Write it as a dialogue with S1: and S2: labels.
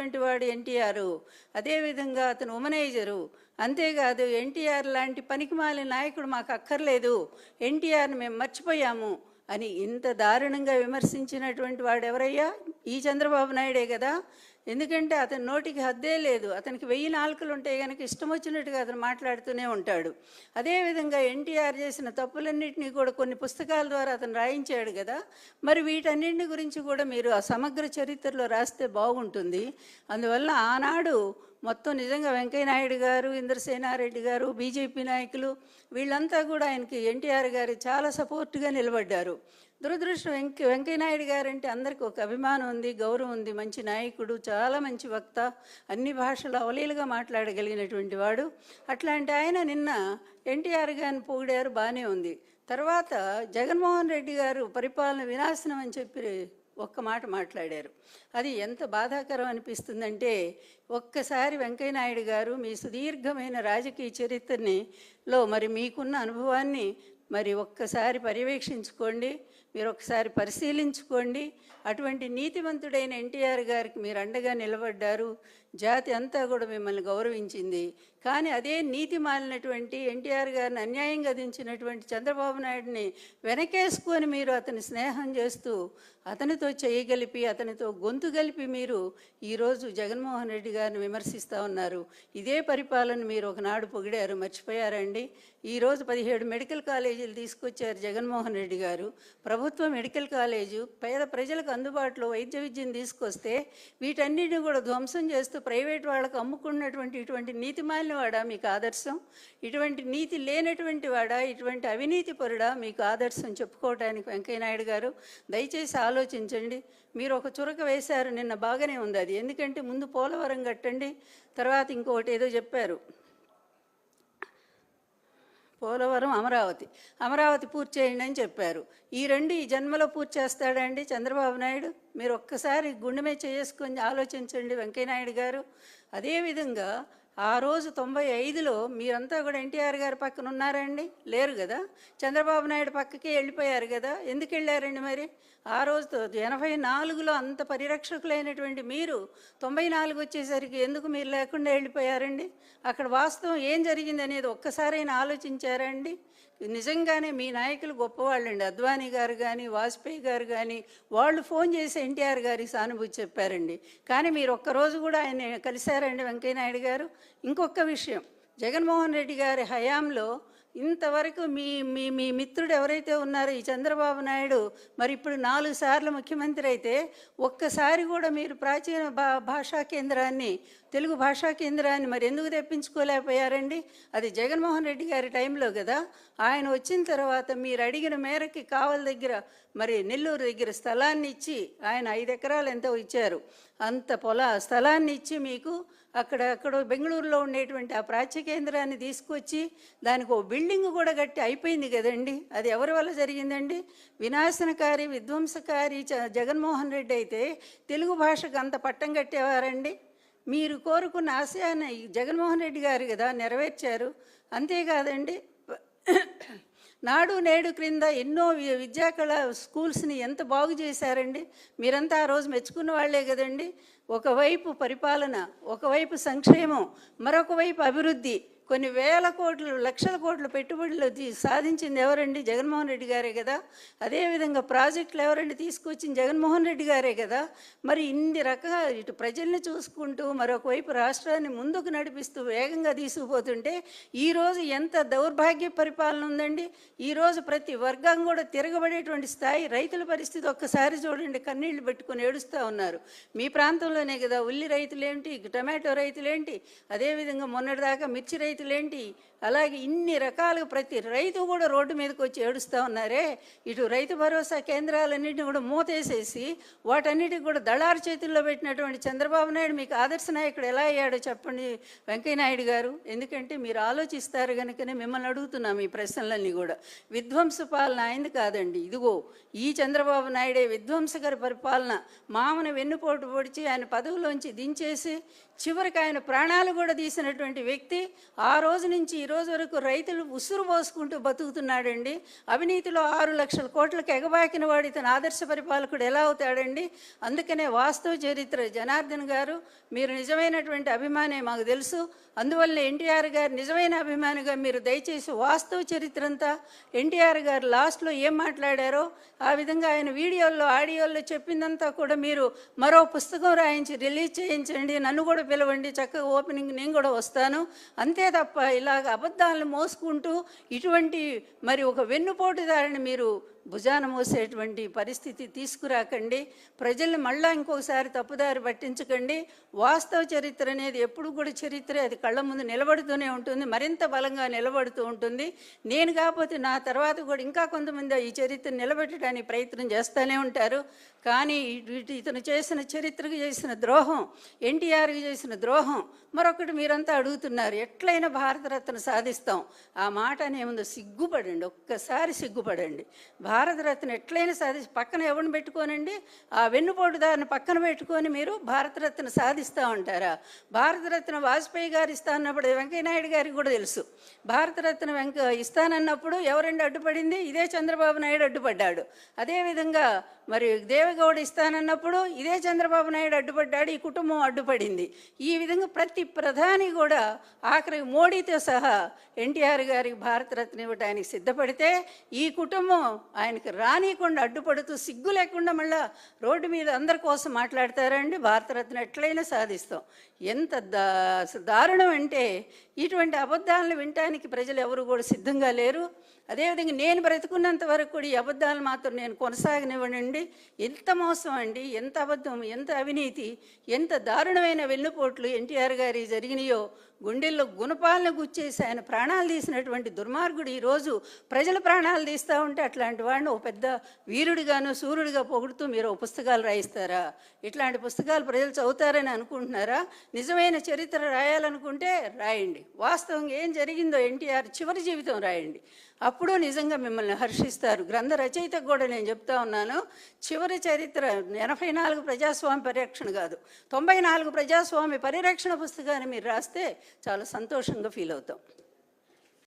S1: ఉన్నటువంటి వాడు ఎన్టీఆర్. అదేవిధంగా అతను ఉమనైజరు. అంతేకాదు ఎన్టీఆర్ లాంటి పనికిమాలిన నాయకుడు మాకు అక్కర్లేదు, ఎన్టీఆర్ని మేము మర్చిపోయాము అని ఇంత దారుణంగా విమర్శించినటువంటి వాడు ఎవరయ్యా? ఈ చంద్రబాబు నాయుడే కదా. ఎందుకంటే అతని నోటికి హద్దే లేదు. అతనికి 1000 నాలుకలు ఉంటాయి కనుక ఇష్టం వచ్చినట్టుగా అతను మాట్లాడుతూనే ఉంటాడు. అదేవిధంగా ఎన్టీఆర్ చేసిన తప్పులన్నింటినీ కూడా కొన్ని పుస్తకాల ద్వారా అతను రాయించాడు కదా. మరి వీటన్నింటి గురించి కూడా మీరు ఆ సమగ్ర చరిత్రలో రాస్తే బాగుంటుంది. అందువల్ల ఆనాడు మొత్తం నిజంగా వెంకయ్యనాయుడు గారు, ఇంద్రసేనారెడ్డి గారు, బీజేపీ నాయకులు వీళ్ళంతా కూడా ఆయనకి ఎన్టీఆర్ గారు చాలా సపోర్ట్గా నిలబడ్డారు. దురదృష్టం వెంకయ్యనాయుడు గారు అంటే అందరికీ ఒక అభిమానం ఉంది, గౌరవం ఉంది. మంచి నాయకుడు, చాలా మంచి వక్త, అన్ని భాషలు అవలీలుగా మాట్లాడగలిగినటువంటి వాడు. అట్లాంటి ఆయన నిన్న ఎన్టీఆర్ గారిని పొగిడారు, బాగానే ఉంది. తర్వాత జగన్మోహన్ రెడ్డి గారు పరిపాలన వినాశనం అని చెప్పి ఒక్క మాట మాట్లాడారు. అది ఎంత బాధాకరం అనిపిస్తుందంటే, ఒక్కసారి వెంకయ్యనాయుడు గారు మీ సుదీర్ఘమైన రాజకీయ చరిత్రలో మరి మీకున్న అనుభవాన్ని మరి ఒక్కసారి పర్యవేక్షించుకోండి, మీరు ఒకసారి పరిశీలించుకోండి. అటువంటి నీతివంతుడైన ఎన్టీఆర్ గారికి మీరు అండగా నిలబడ్డారు, జాతి అంతా కూడా మిమ్మల్ని గౌరవించింది. కానీ అదే నీతి మాలినటువంటి ఎన్టీఆర్ గారిని అన్యాయంగా దించినటువంటి చంద్రబాబు నాయుడిని వెనకేసుకొని మీరు అతని స్నేహం చేస్తూ అతనితో చేయగలిపి అతనితో గొంతు కలిపి మీరు ఈరోజు జగన్మోహన్ రెడ్డి గారిని విమర్శిస్తూ ఉన్నారు. ఇదే పరిపాలన మీరు ఒకనాడు పొగిడారు, మర్చిపోయారండి? ఈరోజు 17 మెడికల్ కాలేజీలు తీసుకొచ్చారు జగన్మోహన్ రెడ్డి గారు. ప్రభుత్వ మెడికల్ కాలేజు పేద ప్రజలకు అందుబాటులో వైద్య విద్యను తీసుకొస్తే వీటన్నిటిని కూడా ధ్వంసం చేస్తూ ప్రైవేట్ వాళ్ళకు అమ్ముకున్నటువంటి ఇటువంటి నీతి మాలిన వాడా మీకు ఆదర్శం? ఇటువంటి నీతి లేనటువంటి వాడా, ఇటువంటి అవినీతి పరుడా మీకు ఆదర్శం చెప్పుకోవడానికి? వెంకయ్యనాయుడు గారు దయచేసి ఆలోచించండి. మీరు ఒక చురక వేశారు నిన్న, బాగానే ఉంది అది. ఎందుకంటే ముందు పోలవరం కట్టండి, తర్వాత ఇంకొకటి ఏదో చెప్పారు, పోలవరం అమరావతి పూర్తి చేయండి అని చెప్పారు. ఈ రెండు ఈ జన్మలో పూర్తి చేస్తాడండి చంద్రబాబు నాయుడు? మీరు ఒక్కసారి గుండె మీద చేసుకొని ఆలోచించండి వెంకయ్యనాయుడు గారు. అదేవిధంగా ఆ రోజు 95లో మీరంతా కూడా ఎన్టీఆర్ గారి పక్కన ఉన్నారండి? లేరు కదా. చంద్రబాబు నాయుడు పక్కకే వెళ్ళిపోయారు కదా. ఎందుకు వెళ్ళారండి మరి? ఆ రోజుతో 84లో అంత పరిరక్షకులైనటువంటి మీరు 94 వచ్చేసరికి ఎందుకు మీరు లేకుండా వెళ్ళిపోయారండి? అక్కడ వాస్తవం ఏం జరిగింది అనేది ఒక్కసారైనా ఆలోచించారండి? నిజంగానే మీ నాయకులు గొప్పవాళ్ళండి. అద్వానీ గారు కానీ, వాజ్పేయి గారు కానీ, వాళ్ళు ఫోన్ చేసి ఎన్టీఆర్ గారికి సానుభూతి చెప్పారండి. కానీ మీరు ఒక్కరోజు కూడా ఆయన కలిశారండి వెంకయ్యనాయుడు గారు? ఇంకొక విషయం, జగన్మోహన్ రెడ్డి గారి హయాంలో ఇంతవరకు మీ మీ మీ మిత్రుడు ఎవరైతే ఉన్నారో ఈ చంద్రబాబు నాయుడు, మరి ఇప్పుడు 4 సార్లు ముఖ్యమంత్రి అయితే ఒక్కసారి కూడా మీరు ప్రాచీన భాషా కేంద్రాన్ని, తెలుగు భాషా కేంద్రాన్ని మరి ఎందుకు తెప్పించుకోలేకపోయారండి? అది జగన్మోహన్ రెడ్డి గారి టైంలో కదా. ఆయన వచ్చిన తర్వాత మీరు అడిగిన మేరకి కావలి దగ్గర, మరి నెల్లూరు దగ్గర స్థలాన్ని ఇచ్చి, ఆయన 5 ఎకరాలు ఎంతో ఇచ్చారు, అంత స్థలాన్ని ఇచ్చి మీకు అక్కడ బెంగళూరులో ఉండేటువంటి ఆ ప్రాచ్య కేంద్రాన్ని తీసుకొచ్చి దానికి ఓ బిల్డింగ్ కూడా కట్టి అయిపోయింది కదండి. అది ఎవరి వల్ల జరిగిందండి? వినాశనకారి, విధ్వంసకారి జగన్మోహన్ రెడ్డి అయితే తెలుగు భాషకు అంత పట్టం కట్టేవారండి? మీరు కోరుకున్న ఆశయాన్ని జగన్మోహన్ రెడ్డి గారు కదా నెరవేర్చారు. అంతేకాదండి, నాడు నేడు క్రింద ఎన్నో విద్యాకళ స్కూల్స్ని ఎంత బాగు చేశారండి. మీరంతా ఆ రోజు మెచ్చుకున్న వాళ్లే కదండి. ఒకవైపు పరిపాలన, ఒకవైపు సంక్షేమం, మరొక వైపు అభివృద్ధి. కొన్ని వేల కోట్లు, లక్షల కోట్ల పెట్టుబడులు సాధించింది ఎవరండి? జగన్మోహన్ రెడ్డి గారే కదా. అదేవిధంగా ప్రాజెక్టులు ఎవరండి తీసుకొచ్చింది? జగన్మోహన్ రెడ్డి గారే కదా. మరి ఇన్ని రకాల ఇటు ప్రజల్ని చూసుకుంటూ మరొక వైపు రాష్ట్రాన్ని ముందుకు నడిపిస్తూ వేగంగా తీసుకుపోతుంటే ఈరోజు ఎంత దౌర్భాగ్య పరిపాలన ఉందండి. ఈరోజు ప్రతి వర్గం కూడా తిరగబడేటువంటి స్థాయి. రైతుల పరిస్థితి ఒక్కసారి చూడండి, కన్నీళ్లు పెట్టుకుని ఏడుస్తూ ఉన్నారు. మీ ప్రాంతంలోనే కదా. ఉల్లి రైతులేంటి, టమాటో రైతులేంటి, అదేవిధంగా మొన్నటిదాకా మిర్చి రైతులేంటి, అలాగే ఇన్ని రకాలుగా ప్రతి రైతు కూడా రోడ్డు మీదకి వచ్చి ఏడుస్తూ ఉన్నారే. ఇటు రైతు భరోసా కేంద్రాలన్నింటినీ కూడా మూతేసేసి వాటన్నిటికి కూడా దళారు చేతుల్లో పెట్టినటువంటి చంద్రబాబు నాయుడు మీకు ఆదర్శ నాయకుడు ఎలా అయ్యాడో చెప్పండి వెంకయ్యనాయుడు గారు. ఎందుకంటే మీరు ఆలోచిస్తారు కనుకనే మిమ్మల్ని అడుగుతున్నాం ఈ ప్రశ్నలన్నీ కూడా. విధ్వంస పాలన అయింది కాదండి. ఇదిగో ఈ చంద్రబాబు నాయుడే విధ్వంసకర పరిపాలన. మామను వెన్నుపోటు పొడిచి ఆయన పదవిలోంచి దించేసి చివరికి ఆయన ప్రాణాలు కూడా తీసినటువంటి వ్యక్తి. ఆ రోజు నుంచి ఈ రోజు వరకు రైతులు ఉసురు పోసుకుంటూ బతుకుతున్నాడండి. అవినీతిలో 6 లక్షల కోట్లకు ఎగబాకిన వాడు ఇతను ఆదర్శ పరిపాలకుడు ఎలా అవుతాడండి? అందుకనే వాస్తవ చరిత్ర జనార్దన్ గారు, మీరు నిజమైనటువంటి అభిమానే మాకు తెలుసు. అందువల్ల ఎన్టీఆర్ గారు నిజమైన అభిమానిగా మీరు దయచేసి వాస్తవ చరిత్ర అంతా, ఎన్టీఆర్ గారు లాస్ట్లో ఏం మాట్లాడారో ఆ విధంగా ఆయన వీడియోల్లో ఆడియోల్లో చెప్పిందంతా కూడా మీరు మరో పుస్తకం రాయించి రిలీజ్ చేయించండి, నన్ను కూడా పిలవండి, చక్కగా ఓపెనింగ్ నేను కూడా వస్తాను. అంతే తప్ప ఇలాగ అబద్ధాలను మోసుకుంటూ ఇటువంటి మరి ఒక వెన్నుపోటుదారిని మీరు భుజాన మోసేటువంటి పరిస్థితి తీసుకురాకండి. ప్రజల్ని మళ్ళా ఇంకొకసారి తప్పుదారి పట్టించకండి. వాస్తవ చరిత్ర అనేది ఎప్పుడు కూడా చరిత్ర, అది కళ్ళ ముందు నిలబడుతూనే ఉంటుంది, మరింత బలంగా నిలబడుతూ ఉంటుంది. నేను కాకపోతే నా తర్వాత కూడా ఇంకా కొంతమంది ఈ చరిత్ర నిలబెట్టడానికి ప్రయత్నం చేస్తూనే ఉంటారు. కానీ ఇతను చేసిన చరిత్రకు చేసిన ద్రోహం, ఎన్టీఆర్కి చేసిన ద్రోహం మరొకటి మీరంతా అడుగుతున్నారు, ఎట్లయినా భారతరత్న సాధిస్తాం. ఆ మాట అనే ముందు సిగ్గుపడండి, ఒక్కసారి సిగ్గుపడండి. భారతరత్న ఎట్లయినా పక్కన ఎవరిని పెట్టుకోనండి, ఆ వెన్నుపోటుదారిని పక్కన పెట్టుకొని మీరు భారతరత్న సాధిస్తూ ఉంటారా? భారతరత్న వాజ్పేయి గారు ఇస్తా అన్నప్పుడు వెంకయ్యనాయుడు గారికి కూడా తెలుసు. భారతరత్న ఇస్తానన్నప్పుడు ఎవరండి అడ్డుపడింది? ఇదే చంద్రబాబు నాయుడు అడ్డుపడ్డాడు. అదేవిధంగా మరి దేవగౌడ ఇస్తానన్నప్పుడు ఇదే చంద్రబాబు నాయుడు అడ్డుపడ్డాడు, ఈ కుటుంబం అడ్డుపడింది. ఈ విధంగా ప్రతి ప్రధాని కూడా ఆఖరి మోడీతో సహా ఎన్టీఆర్ గారికి భారతరత్న ఇవ్వడానికి సిద్ధపడితే ఈ కుటుంబం ఆయనకి రానియకుండా అడ్డుపడుతూ సిగ్గు లేకుండా మళ్ళా రోడ్డు మీద అందరి కోసం మాట్లాడతారండి. భారతరత్న ఎట్లయినా సాధిస్తాం. ఎంత దారుణం అంటే ఇటువంటి అబద్ధాలను వినటానికి ప్రజలు ఎవరు కూడా సిద్ధంగా లేరు. అదేవిధంగా నేను బ్రతుకున్నంత వరకు కూడా ఈ అబద్ధాలు మాత్రం నేను కొనసాగనివ్వనండి. ఎంత మోసం అండి, ఎంత అబద్ధం, ఎంత అవినీతి, ఎంత దారుణమైన వెన్నుపోట్లు ఎన్టీఆర్ గారి జరిగినాయో. గుండెల్లో గుణపాలను గుచ్చేసి ఆయన ప్రాణాలు తీసినటువంటి దుర్మార్గుడు ఈరోజు ప్రజల ప్రాణాలు తీస్తూ ఉంటే అట్లాంటి వాడిని ఒక పెద్ద వీరుడిగాను సూర్యుడిగా పొగుడుతూ మీరు పుస్తకాలు రాయిస్తారా? ఇట్లాంటి పుస్తకాలు ప్రజలు చదువుతారని అనుకుంటున్నారా? నిజమైన చరిత్ర రాయాలనుకుంటే రాయండి. వాస్తవంగా ఏం జరిగిందో ఎన్టీఆర్ చివరి జీవితం రాయండి. అప్పుడు నిజంగా మిమ్మల్ని హర్షిస్తారు. గ్రంథ రచయితకు కూడా నేను చెప్తా ఉన్నాను, చివరి చరిత్ర 84 ప్రజాస్వామ్య పరిరక్షణ కాదు, 94 ప్రజాస్వామ్య పరిరక్షణ పుస్తకాన్ని మీరు రాస్తే చాలా సంతోషంగా ఫీల్ అవుతాం.